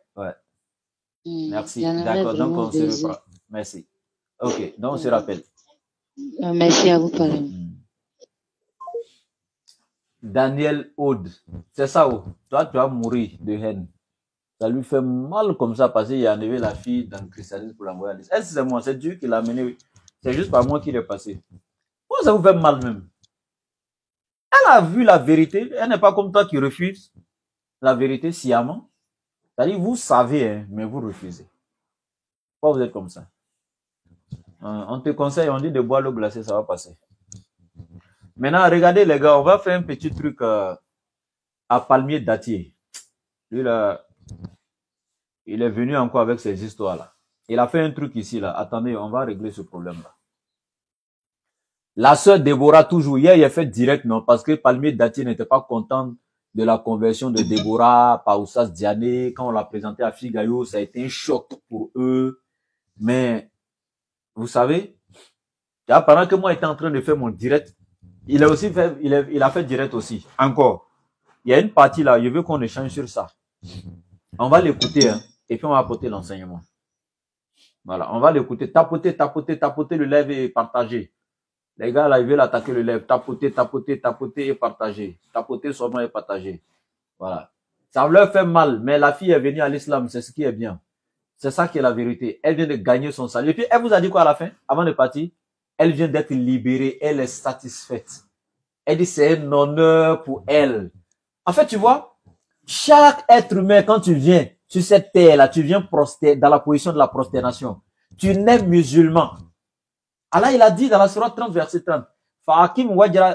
[SPEAKER 2] Merci. D'accord, donc on se reprend. Merci. Ok, donc on se rappelle.
[SPEAKER 1] Merci à vous, parrain.
[SPEAKER 2] Daniel Aude, c'est ça où? Toi, tu vas mourir de haine. Ça lui fait mal comme ça parce qu'il a enlevé la fille dans le christianisme pour l'envoyer à l'Église. Est-ce que c'est moi? C'est Dieu qui l'a amené. C'est juste pas moi qui l'ai passé. Pourquoi ça vous fait mal même? Elle a vu la vérité. Elle n'est pas comme toi qui refuse la vérité sciemment. C'est-à-dire, vous savez, hein, mais vous refusez. Pourquoi vous êtes comme ça? On te conseille, on dit de boire l'eau glacée, ça va passer. Maintenant, regardez les gars, on va faire un petit truc à Palmier Datier. Lui là, il est venu encore avec ces histoires-là. Il a fait un truc ici là. Attendez, on va régler ce problème-là. La sœur Déborah, toujours, hier, il a fait direct, non, parce que Palmier Datier n'était pas content de la conversion de Déborah, Paoussas Diané. Quand on l'a présenté à Figayo, ça a été un choc pour eux. Mais, vous savez, pendant que moi j'étais en train de faire mon direct, il a fait direct aussi. Encore. Il y a une partie là, je veux qu'on échange sur ça. On va l'écouter, hein, et puis on va apporter l'enseignement. Voilà, on va l'écouter. Tapoter le live et partager. Les gars, là, ils veulent attaquer le live. Tapoter et partager. Tapoter seulement et partager. Voilà. Ça leur fait mal, mais la fille est venue à l'islam, c'est ce qui est bien. C'est ça qui est la vérité. Elle vient de gagner son salut. Et puis, elle vous a dit quoi à la fin, avant de partir? Elle vient d'être libérée. Elle est satisfaite. Elle dit c'est un honneur pour elle. En fait, tu vois, chaque être humain, quand tu viens sur cette terre-là, tu viens dans la position de la prosternation. Tu nais musulman. Allah, il a dit dans la sourate 30, verset 30. فَأَقِمْ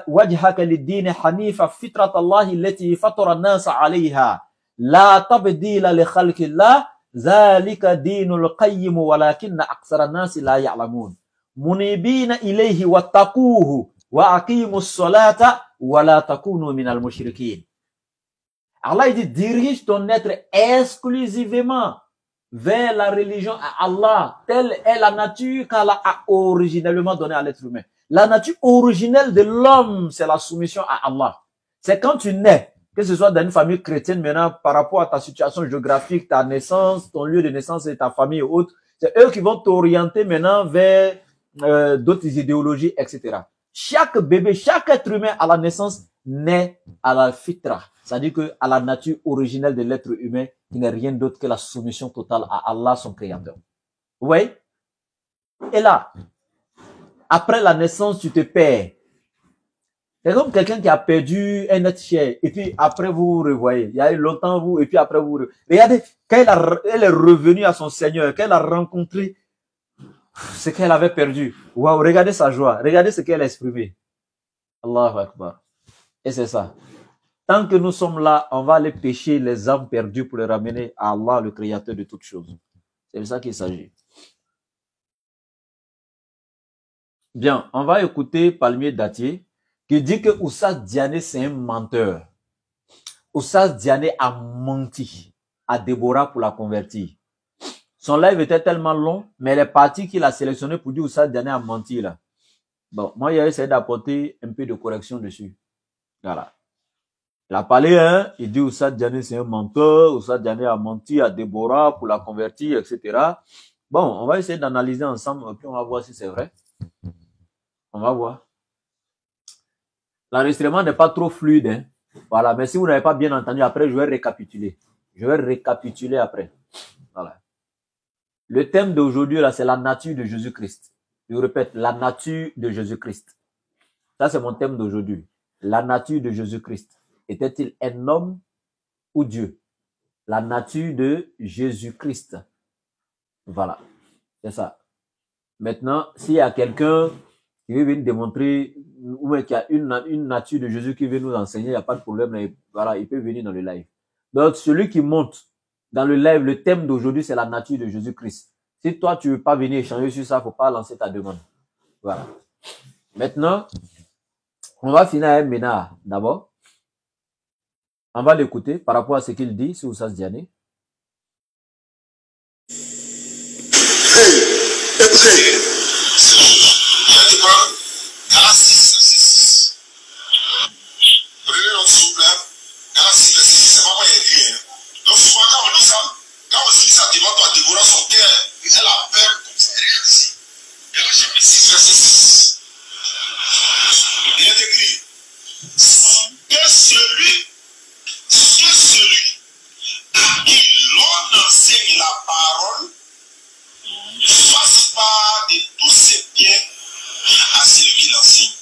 [SPEAKER 2] وَجْهَكَ لِلدِّينِ حَنِيفًا فِطْرَةَ اللَّهِ الَّتِي فَطَرَ النَّاسَ عَلَيْهَا لَا تَبْدِيلَ لِخَلْقِ اللَّهِ ذَلِكَ دِينُ الْقَيِّمُ وَلَكِنَّ أَكْثَرَ النَّاسِ لَا يَعْلَمُونَ مُنِيبِينَ إِلَيْهِ وَاتَّقُوهُ Wa aqimus salata wa la takunu minal mushrikin. Allah il dit, dirige ton être exclusivement vers la religion à Allah. Telle est la nature qu'Allah a originellement donnée à l'être humain. La nature originelle de l'homme, c'est la soumission à Allah. C'est quand tu nais, que ce soit dans une famille chrétienne maintenant, par rapport à ta situation géographique, ta naissance, ton lieu de naissance et ta famille et autres, c'est eux qui vont t'orienter maintenant vers d'autres idéologies, etc. Chaque bébé, chaque être humain à la naissance naît à la fitra, c'est-à-dire que à la nature originelle de l'être humain, qui n'est rien d'autre que la soumission totale à Allah, son créateur. Vous voyez? Et là, après la naissance, tu te perds. C'est comme quelqu'un qui a perdu un être cher, et puis après vous revoyez. Il y a eu longtemps vous, et puis après vous. Regardez, quand elle est revenue à son Seigneur, quand elle a rencontré ce qu'elle avait perdu. Waouh, regardez sa joie, regardez ce qu'elle a exprimé. Allahu Akbar. Et c'est ça. Tant que nous sommes là, on va aller pêcher les âmes perdues pour les ramener à Allah, le créateur de toutes choses. C'est de ça qu'il s'agit. Bien, on va écouter Palmier Datier qui dit que Oustaz Diané c'est un menteur. Oustaz Diané a menti à Déborah pour la convertir. Son live était tellement long, mais les parties qu'il a sélectionnées pour dire Oustaz Diané a menti là. Bon, moi j'ai essayé d'apporter un peu de correction dessus. Voilà. Il a parlé, hein, il dit Oustaz Diané c'est un menteur, Oustaz Diané a menti à Déborah pour la convertir, etc. Bon, on va essayer d'analyser ensemble, puis on va voir si c'est vrai. On va voir. L'enregistrement n'est pas trop fluide, hein. Voilà, mais si vous n'avez pas bien entendu, après, je vais récapituler. Je vais récapituler après. Voilà. Le thème d'aujourd'hui, là, c'est la nature de Jésus-Christ. Je répète, la nature de Jésus-Christ. Ça, c'est mon thème d'aujourd'hui. La nature de Jésus-Christ. Était-il un homme ou Dieu? La nature de Jésus-Christ. Voilà. C'est ça. Maintenant, s'il y a quelqu'un qui veut venir démontrer, ou qu'il y a une nature de Jésus qui veut nous enseigner, il n'y a pas de problème. Voilà, il peut venir dans le live. Donc, celui qui monte dans le live, le thème d'aujourd'hui, c'est la nature de Jésus-Christ. Si toi, tu ne veux pas venir échanger sur ça, il ne faut pas lancer ta demande. Voilà. Maintenant, on va finir avec Ménard d'abord. On va l'écouter par rapport à ce qu'il dit sur Oustaz Diané.
[SPEAKER 3] Écoutez, Galatie 6. Prenez notre souple, Galatie 6, c'est pas moi qui ai dit. Donc souvent quand on dit ça, quand on dit ça, demande à Déborah son cœur, elle a peur comme ça. Regarde ici. Galatie 6, verset 6. Il est écrit que celui à qui l'on enseigne la parole fasse part de tous ses biens à celui qui l'enseigne.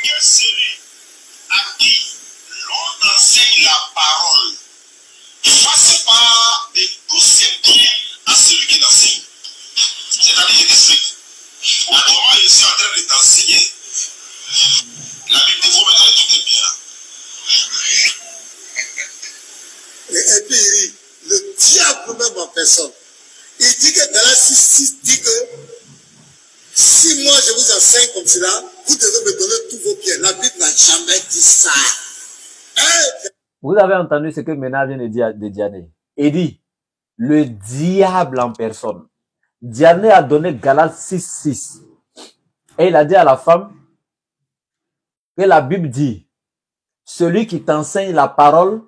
[SPEAKER 3] Que celui à qui l'on enseigne la parole fasse part de tous ses biens à celui qui l'enseigne. C'est-à-dire, je t'explique. Au moment où je suis en train de t'enseigner, la Bible dit qu'il faut mettre tous tes biens. Et puis, le diable même en personne. Il dit que dans la 6 dit que si moi je vous enseigne comme cela, vous devez me donner tous vos biens. La Bible n'a jamais dit ça.
[SPEAKER 2] Vous avez entendu ce que Ménard vient de dire de Diané. Il dit, le diable en personne. Diané a donné Galates 6. Et il a dit à la femme que la Bible dit, celui qui t'enseigne la parole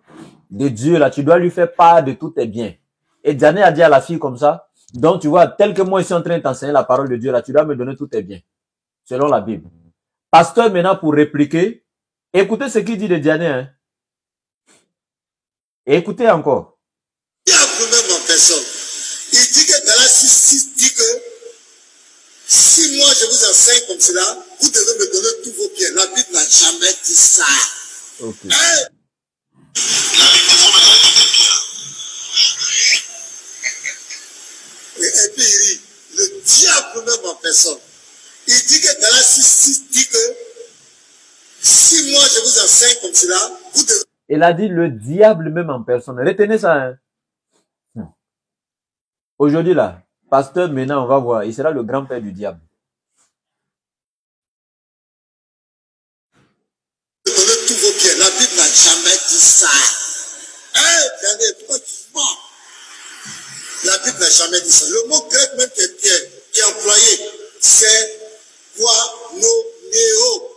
[SPEAKER 2] de Dieu, là, tu dois lui faire part de tous tes biens. Et Diané a dit à la fille comme ça, donc tu vois, tel que moi je suis en train de t'enseigner la parole de Dieu, là, tu dois me donner tous tes biens. Selon la Bible. Pasteur, maintenant, pour répliquer, écoutez ce qu'il dit de Diané, hein. Et écoutez encore.
[SPEAKER 3] Il y a même en personne. Il dit que dans la 6 dit que si moi je vous enseigne comme cela, vous devez me donner tous vos biens. La Bible n'a jamais dit ça.
[SPEAKER 2] Okay.
[SPEAKER 3] La Bible dit qu'il faut me donner tous tes biens. Et puis il dit, le diable même en personne. Il dit que dans la 6 dit que si moi je vous enseigne comme cela, vous devez...
[SPEAKER 2] Il a dit le diable même en personne. Retenez ça, hein. Aujourd'hui là, pasteur, maintenant on va voir, il sera le grand-père du diable.
[SPEAKER 3] pieds. La Bible n'a jamais dit ça. Regardez, pourquoi tu mens? La Bible n'a jamais dit ça. Le mot grec même qui est employé, c'est koinonéo.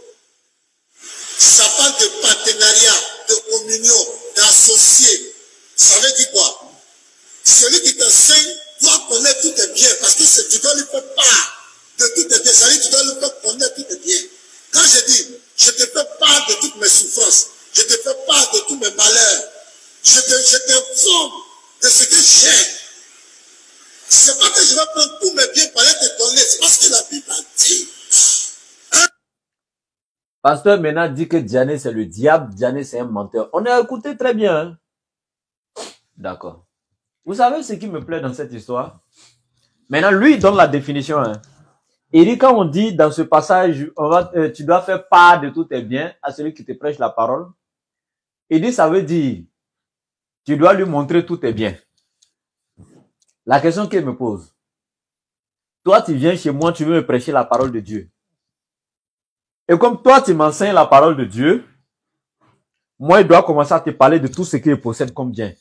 [SPEAKER 3] Ça parle de partenariat, de communion, d'associé. Ça veut dire quoi? Celui qui t'enseigne doit connaître tous tes biens, parce que tu dois lui faire part de tous tes biens. Ça veut dire que tu dois lui faire connaître tous tes biens. Quand je dis, je te fais part de toutes mes souffrances, je te fais part de tous mes malheurs, je t'informe de ce que j'ai. C'est pas que je vais prendre tous mes biens pour aller te donner, c'est parce que la Bible a dit.
[SPEAKER 2] Pasteur Mena dit que Diané c'est le diable, Diané c'est un menteur. On a écouté très bien. Hein? D'accord. Vous savez ce qui me plaît dans cette histoire? Maintenant, lui, il donne la définition. Hein. Il dit, quand on dit dans ce passage, tu dois faire part de tous tes biens à celui qui te prêche la parole. Il dit, ça veut dire, tu dois lui montrer tous tes biens. La question qu'il me pose, toi, tu viens chez moi, tu veux me prêcher la parole de Dieu. Et comme toi, tu m'enseignes la parole de Dieu, moi, il doit commencer à te parler de tout ce qu'il possède comme bien.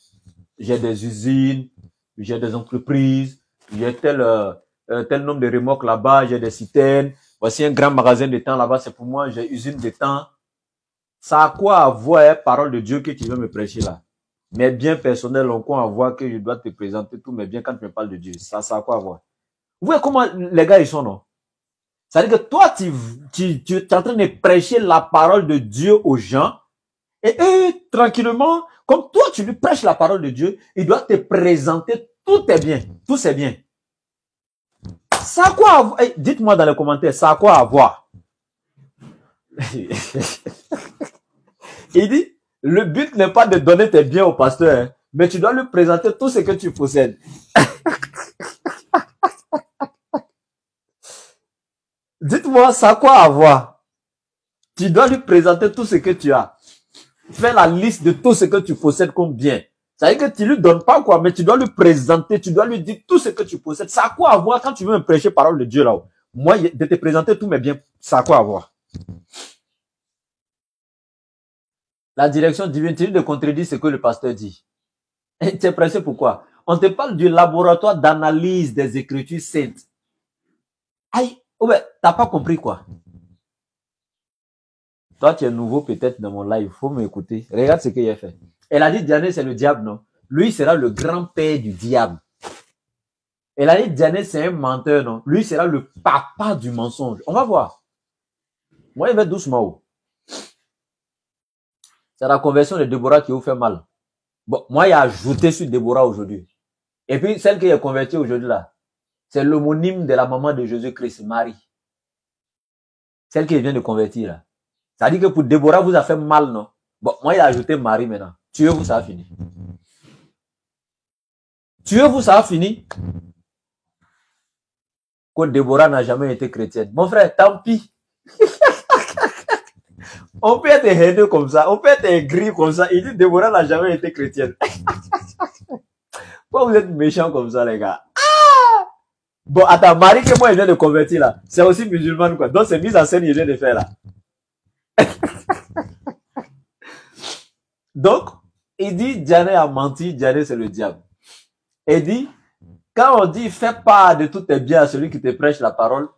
[SPEAKER 2] J'ai des usines, j'ai des entreprises, j'ai tel nombre de remorques là-bas, j'ai des citernes, voici un grand magasin de temps là-bas, c'est pour moi, j'ai usine de temps. Ça a quoi à voir, parole de Dieu que tu veux me prêcher là? Mes biens personnels ont quoi à voir que je dois te présenter tous mes biens quand tu me parles de Dieu? Ça a quoi à voir? Vous voyez comment les gars ils sont, non? C'est-à-dire que toi, tu es en train de prêcher la parole de Dieu aux gens, et eux, tranquillement, comme toi, tu lui prêches la parole de Dieu, il doit te présenter tous tes biens, tous ses biens. Ça a quoi à voir? Dites-moi dans les commentaires, ça a quoi à voir? Il dit, le but n'est pas de donner tes biens au pasteur, hein, mais tu dois lui présenter tout ce que tu possèdes. Dites-moi, ça a quoi à voir? Tu dois lui présenter tout ce que tu as. Fais la liste de tout ce que tu possèdes comme bien. Ça veut dire que tu lui donnes pas quoi, mais tu dois lui présenter, tu dois lui dire tout ce que tu possèdes. Ça a quoi à voir quand tu veux me prêcher parole de Dieu là-haut? Moi, de te présenter tous mes biens, ça a quoi à voir? La direction divine, tu lui de contredire ce que le pasteur dit. Et tu es pressé pourquoi? On te parle du laboratoire d'analyse des Écritures saintes. Aïe, ouais, t'as pas compris quoi? Toi, tu es nouveau peut-être dans mon live, faut m'écouter. Regarde ce qu'il a fait. Elle a dit, Diané, c'est le diable, non? Lui sera le grand-père du diable. Elle a dit, Diané, c'est un menteur, non? Lui sera le papa du mensonge. On va voir. Moi, il va doucement. C'est la conversion de Déborah qui vous fait mal. Bon, moi, il a ajouté sur Déborah aujourd'hui. Et puis, celle qui est convertie aujourd'hui là, c'est l'homonyme de la maman de Jésus-Christ, Marie. Celle qui vient de convertir là. Ça dit que pour Déborah, vous a fait mal, non? Bon, moi, il a ajouté Marie maintenant. Tuez-vous, ça a fini. Tuez-vous, ça a fini. Que Déborah n'a jamais été chrétienne. Mon frère, tant pis. On peut être haineux comme ça, on peut être aigri comme ça. Il dit Déborah n'a jamais été chrétienne. Pourquoi vous êtes méchants comme ça, les gars? Ah! Bon, attends, Marie que moi, il vient de convertir là. C'est aussi musulmane, quoi. Donc, c'est mise en scène, il vient de faire là. Donc, il dit, Diané a menti, Diané c'est le diable. Il dit, quand on dit, fais part de tous tes biens à celui qui te prêche la parole,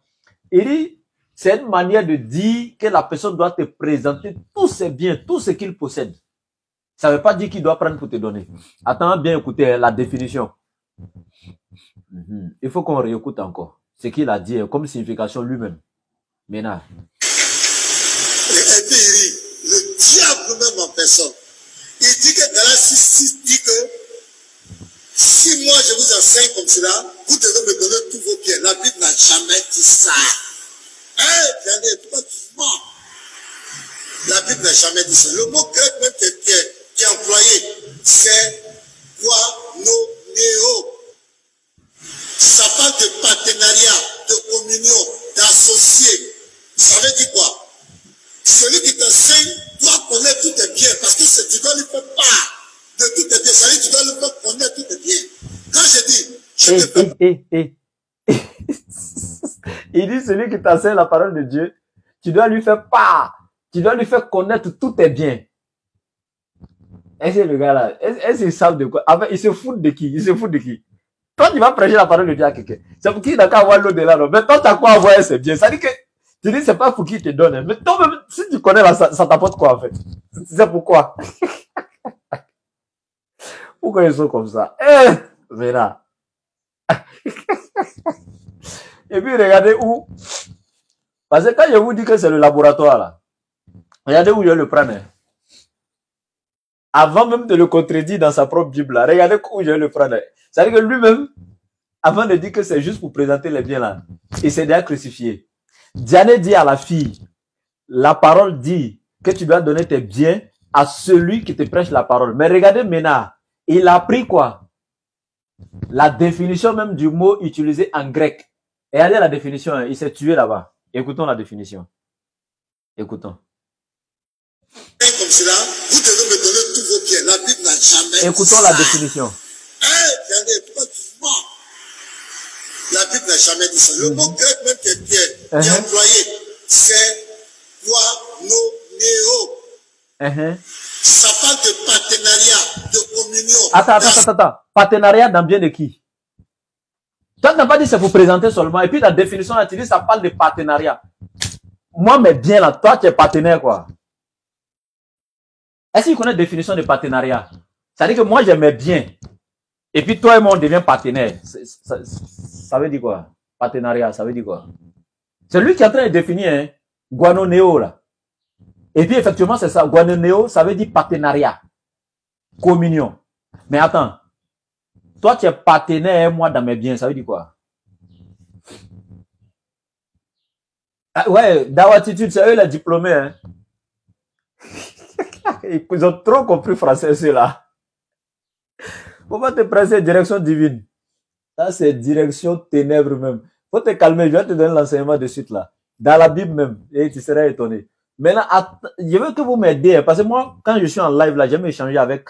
[SPEAKER 2] il dit, c'est une manière de dire que la personne doit te présenter tous ses biens, tout ce qu'il possède. Ça ne veut pas dire qu'il doit prendre pour te donner. Attends bien écouter la définition. Il faut qu'on réécoute encore ce qu'il a dit comme signification lui-même. Maintenant.
[SPEAKER 3] Et puis il dit, le diable même en personne. Il dit que Galatie 6 dit que si moi je vous enseigne comme cela, vous devez me donner tous vos biens. La Bible n'a jamais dit ça. Diané, pourquoi tu mens? La Bible n'a jamais dit ça. Le mot grec même qui est employé, c'est koinonéo. Ça parle de partenariat, de communion, d'associé. Ça veut dire quoi? Celui qui t'enseigne doit connaître tous tes biens, parce que tu dois lui faire part de tous tes biens. Ça veut dire que tu dois lui faire connaître tous tes biens. Quand je dis, je te fais...
[SPEAKER 2] Il dit, celui qui t'enseigne la parole de Dieu, tu dois lui faire part, tu dois lui faire connaître tous tes biens. Est-ce que le gars là, est-ce qu'ils savent de quoi? En fait, ils se foutent de qui? Ils se foutent de qui? Toi, tu vas prêcher la parole de Dieu à quelqu'un. C'est pour qui n'a qu'à avoir l'au-delà, non? Mais toi, t'as quoi à voir, c'est bien. Ça dit que, tu dis, c'est pas pour qui te donne. Hein. Mais toi-même, si tu connais là, ça t'apporte quoi, en fait? C'est pourquoi? Pourquoi ils sont comme ça? Mais là. Et puis, regardez où. Parce que quand je vous dis que c'est le laboratoire, là, regardez où je le prends. Hein. Avant même de le contredire dans sa propre Bible, là, regardez où je le prends. Hein. C'est-à-dire que lui-même, avant de dire que c'est juste pour présenter les biens, là, il s'est déjà crucifié. Diane dit à la fille, la parole dit que tu dois donner tes biens à celui qui te prêche la parole. Mais regardez maintenant, il a pris quoi? La définition même du mot utilisé en grec. Et regardez la définition, hein, il s'est tué là-bas. Écoutons la définition. Écoutons.
[SPEAKER 3] Comme cela, vous devez me donner tous vos biens. La Bible n'a jamais.
[SPEAKER 2] Écoutons la définition.
[SPEAKER 3] La Bible n'a jamais dit ça. Le mot grec même qui est employé, c'est guanonéo. Ça parle de partenariat, de communion.
[SPEAKER 2] Attends. Partenariat dans bien de qui? Toi, tu n'as pas dit c'est pour présenter seulement. Et puis la définition, là, tu dis ça parle de partenariat. Moi, mais bien là, toi, tu es partenaire, quoi. Est-ce qu'il connaît la définition de partenariat? Ça veut dire que moi, j'aimais bien. Et puis toi et moi, on devient partenaire. Ça veut dire quoi? Partenariat, ça veut dire quoi? C'est lui qui est en train de définir, hein, guanonéo, là. Et puis, effectivement, c'est ça. Guanonéo, ça veut dire partenariat. Communion. Mais attends. Toi, tu es partenaire, moi, dans mes biens. Ça veut dire quoi? Ah, ouais, Dawatitude, c'est eux les diplômés, hein. Ils ont trop compris français, ceux-là. Comment te presser direction divine? Ça, c'est direction ténèbres même. Faut te calmer, je vais te donner l'enseignement de suite là. Dans la Bible même, et tu seras étonné. Maintenant, je veux que vous m'aidiez, parce que moi, quand je suis en live là, j'aime échanger avec,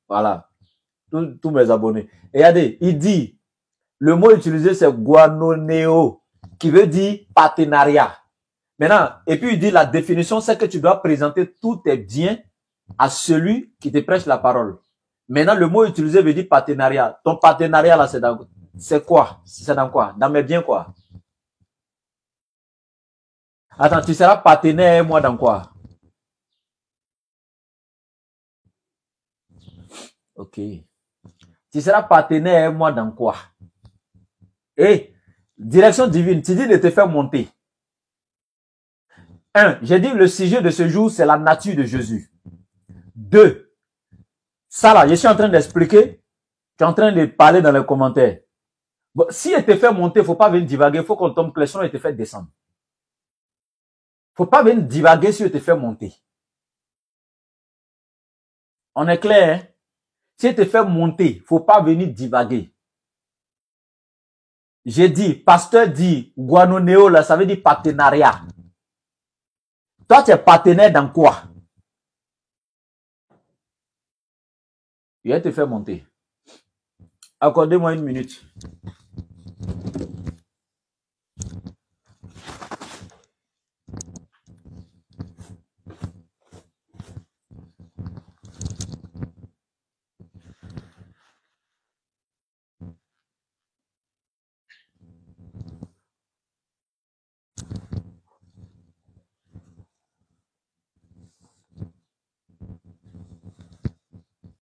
[SPEAKER 2] voilà, tous mes abonnés. Et regardez, il dit, le mot utilisé c'est guanonéo, qui veut dire partenariat. Maintenant, et puis il dit la définition, c'est que tu dois présenter tous tes biens à celui qui te prêche la parole. Maintenant, le mot utilisé veut dire partenariat. Ton partenariat là, c'est quoi? C'est dans quoi? Dans mes biens quoi? Attends, tu seras partenaire moi dans quoi? Ok. Tu seras partenaire moi dans quoi? Et direction divine, tu dis de te faire monter. 1. J'ai dit le sujet de ce jour, c'est la nature de Jésus. 2. Ça là, je suis en train d'expliquer. Tu es en train de parler dans les commentaires. Bon, si elle te fait monter, il ne faut pas venir divaguer. Il faut qu'on tombe clair, sinon elle te fait descendre. Il ne faut pas venir divaguer si elle te fait monter. On est clair, hein? Si elle te fait monter, il ne faut pas venir divaguer. J'ai dit, pasteur dit, guanonéo, là, ça veut dire partenariat. Toi, tu es partenaire dans quoi? Il va te faire monter. Accordez-moi une minute.